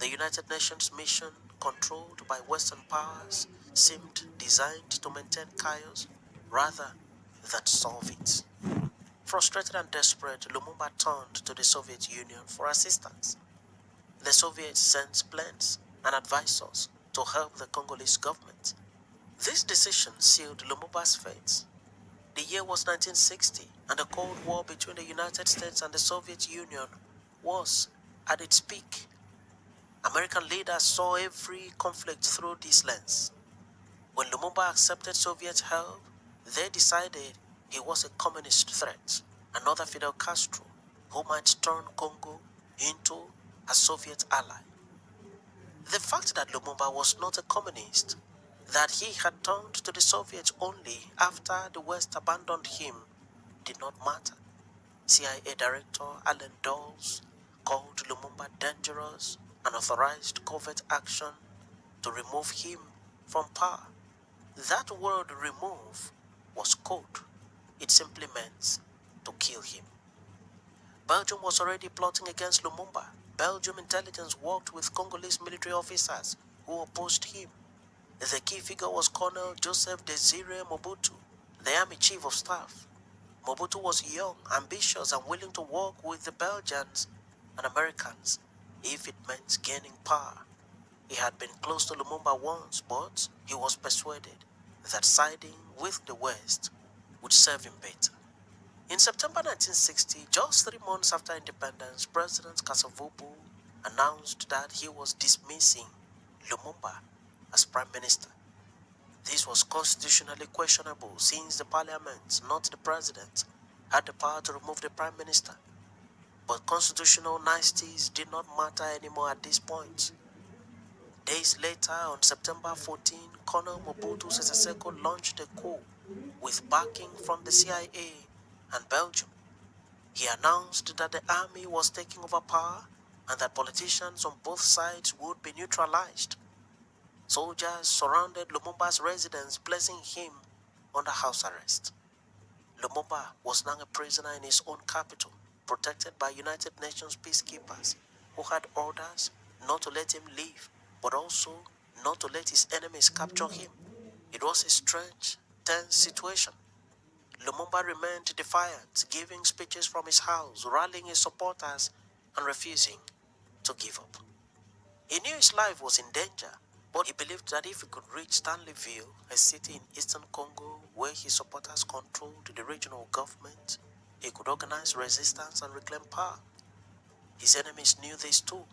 The United Nations mission, controlled by Western powers, seemed designed to maintain chaos rather than solve it. Frustrated and desperate, Lumumba turned to the Soviet Union for assistance. The Soviets sent planes and advisors to help the Congolese government. This decision sealed Lumumba's fate. The year was 1960, and the Cold War between the United States and the Soviet Union was at its peak. American leaders saw every conflict through this lens. When Lumumba accepted Soviet help, they decided he was a communist threat, another Fidel Castro who might turn Congo into a Soviet ally. The fact that Lumumba was not a communist, that he had turned to the Soviets only after the West abandoned him, did not matter. CIA Director Allen Dulles called Lumumba dangerous and authorized covert action to remove him from power. That word remove was code. It simply meant to kill him. Belgium was already plotting against Lumumba. Belgium intelligence worked with Congolese military officers who opposed him. The key figure was Colonel Joseph Desire Mobutu, the army chief of staff. Mobutu was young, ambitious, and willing to work with the Belgians and Americans if it meant gaining power. He had been close to Lumumba once, but he was persuaded that siding with the West would serve him better. In September 1960, just 3 months after independence, President Kasavubu announced that he was dismissing Lumumba as prime minister. This was constitutionally questionable since the parliament, not the president, had the power to remove the prime minister. But constitutional niceties did not matter anymore at this point. Days later, on September 14, Colonel Mobutu Sese Seko launched a coup with backing from the CIA and Belgium. He announced that the army was taking over power and that politicians on both sides would be neutralized. Soldiers surrounded Lumumba's residence, placing him under house arrest. Lumumba was now a prisoner in his own capital, protected by United Nations peacekeepers who had orders not to let him leave, but also not to let his enemies capture him. It was a strange, tense situation. Lumumba remained defiant, giving speeches from his house, rallying his supporters, and refusing to give up. He knew his life was in danger, but he believed that if he could reach Stanleyville, a city in eastern Congo where his supporters controlled the regional government, he could organize resistance and reclaim power. His enemies knew this too.